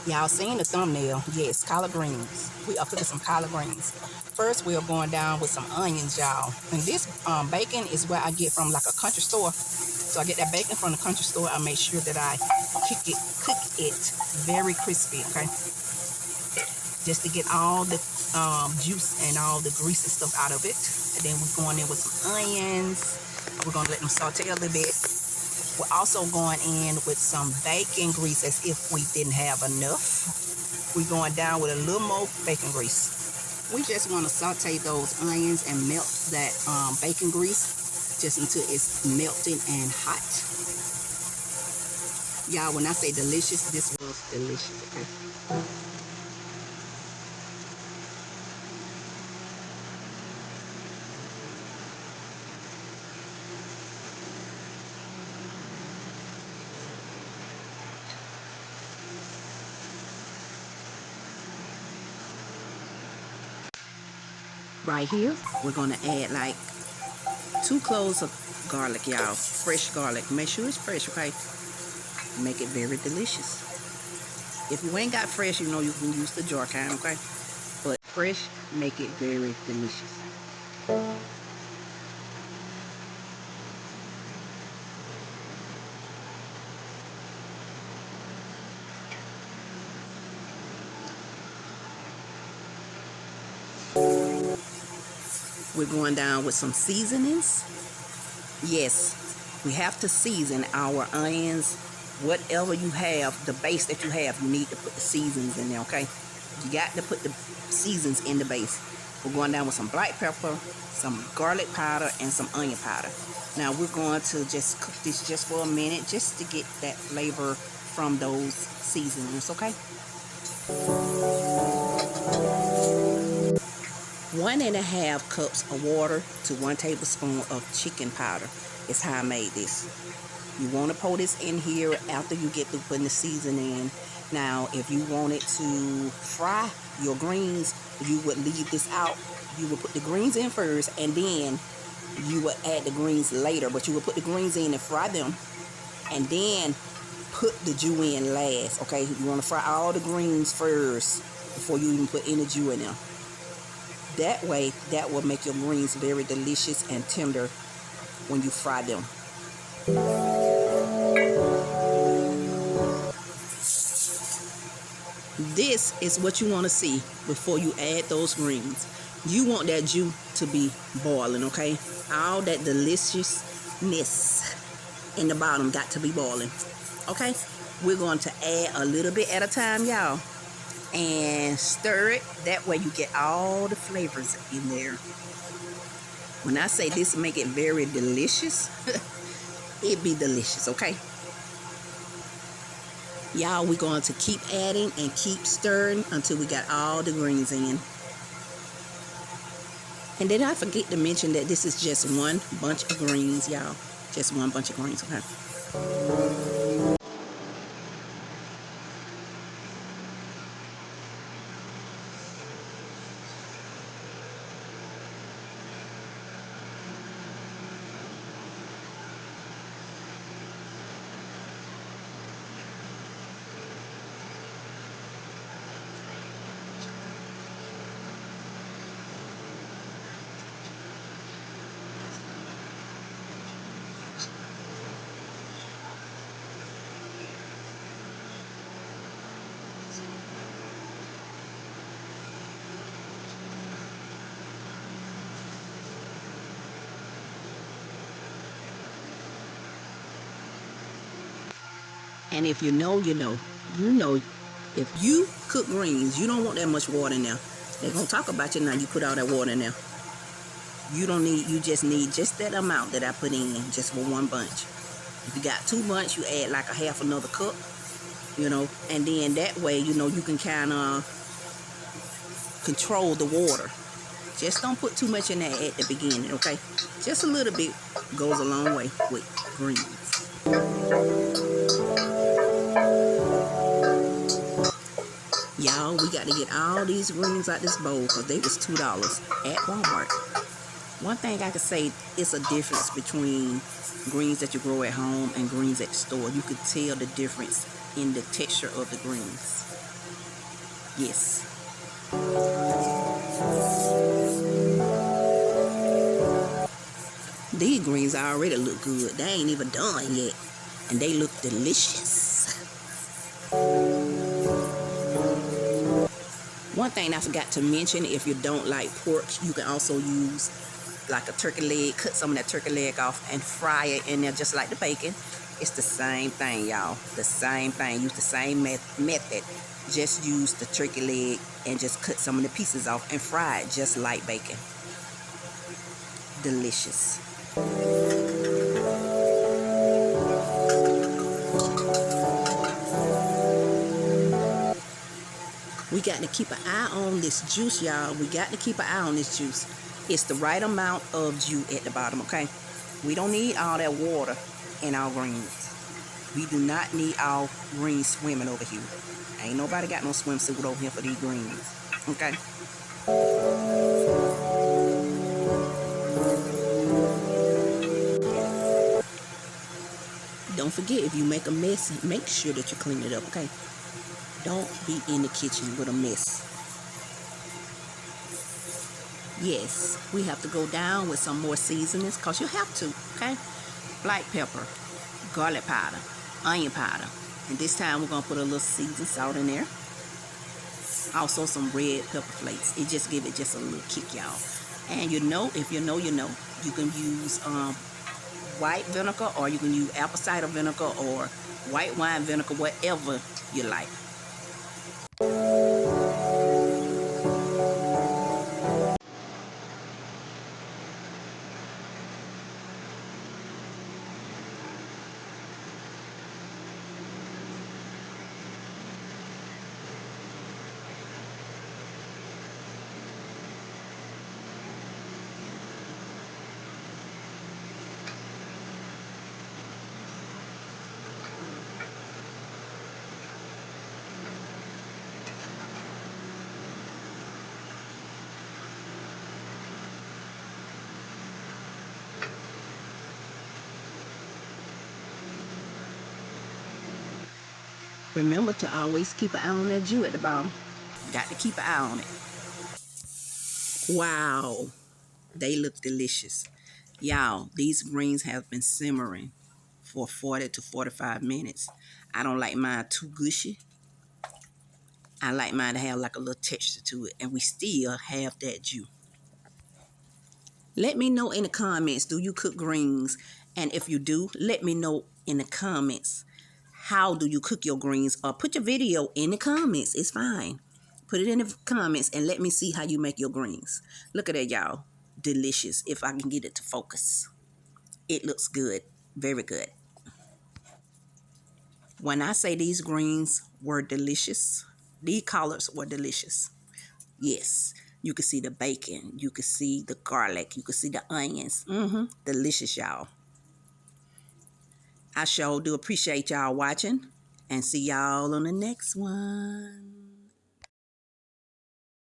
Y'all seen the thumbnail? Yes, collard greens. We are cooking some collard greens. First, we are going down with some onions, y'all. And this bacon is what I get from like a country store. So I get that bacon from the country store. I make sure that I cook it very crispy, okay? Just to get all the juice and all the grease and stuff out of it. And then we're going in with some onions. We're going to let them saute a little bit. We're also going in with some bacon grease as if we didn't have enough. We're going down with a little more bacon grease. We just want to saute those onions and melt that bacon grease just until it's melting and hot. Y'all, when I say delicious, this was delicious, okay? Right here, we're going to add like 2 cloves of garlic, y'all. Fresh garlic. Make sure it's fresh, okay? Make it very delicious. If you ain't got fresh, you know you can use the jar kind, okay? But fresh, make it very delicious. We're going down with some seasonings. Yes, we have to season our onions. Whatever you have, the base that you have, you need to put the seasons in there, okay? You got to put the seasons in the base. We're going down with some black pepper, some garlic powder, and some onion powder. Now we're going to just cook this just for a minute, just to get that flavor from those seasonings, okay? 1.5 cups of water to 1 tablespoon of chicken powder is how I made this. You want to pour this in here after you get through putting the seasoning in. Now, if you wanted to fry your greens, you would leave this out. You would put the greens in first, and then you would add the greens later. But you would put the greens in and fry them, and then put the jus in last, okay? You want to fry all the greens first before you even put any jus in them. That way, that will make your greens very delicious and tender when you fry them. This is what you want to see before you add those greens. You want that jus to be boiling, okay? All that deliciousness in the bottom got to be boiling, okay? We're going to add a little bit at a time, y'all, and stir it. That way you get all the flavors in there. When I say this make it very delicious, it be delicious, okay? Y'all, we're going to keep adding and keep stirring until we got all the greens in. And then I forget to mention that this is just 1 bunch of greens, y'all. Just 1 bunch of greens, okay? And if you know, you know. You know, if you cook greens, you don't want that much water in there. They're going to talk about you now. You put all that water in there. You don't need, you just need just that amount that I put in just for 1 bunch. If you got 2 bunch, you add like a half another cup, you know. And then that way, you know, you can kind of control the water. Just don't put too much in there at the beginning, okay? Just a little bit goes a long way with greens. Y'all, we got to get all these greens out this bowl because they was $2 at Walmart. One thing I could say, it's a difference between greens that you grow at home and greens at the store. You could tell the difference in the texture of the greens. Yes. These greens already look good. They ain't even done yet. And they look delicious. One thing I forgot to mention, if you don't like pork, you can also use like a turkey leg. Cut some of that turkey leg off and fry it in there just like the bacon. It's the same thing, y'all. The same thing. Use the same method. Just use the turkey leg and just cut some of the pieces off and fry it just like bacon. Delicious. We got to keep an eye on this juice, y'all. We got to keep an eye on this juice. It's the right amount of juice at the bottom, okay? We don't need all that water in our greens. We do not need our greens swimming over here. Ain't nobody got no swimsuit over here for these greens, okay? Don't forget, if you make a mess, make sure that you clean it up, okay? Don't be in the kitchen with a mess. Yes, we have to go down with some more seasonings because you have to, okay? Black pepper, garlic powder, onion powder. And this time we're going to put a little seasoned salt in there. Also some red pepper flakes. It just give it just a little kick, y'all. And you know, if you know, you know. You can use white vinegar, or you can use apple cider vinegar or white wine vinegar, whatever you like. Remember to always keep an eye on that jus at the bottom. Got to keep an eye on it. Wow, they look delicious. Y'all, these greens have been simmering for 40 to 45 minutes. I don't like mine too gushy. I like mine to have like a little texture to it. And we still have that jus. Let me know in the comments, do you cook greens? And if you do, let me know in the comments, how do you cook your greens? Or put your video in the comments. It's fine. Put it in the comments and let me see how you make your greens. Look at that, y'all. Delicious. If I can get it to focus. It looks good. Very good. When I say these greens were delicious, these colors were delicious. Yes. You can see the bacon. You can see the garlic. You can see the onions. Delicious, y'all. I sure do appreciate y'all watching. And see y'all on the next one.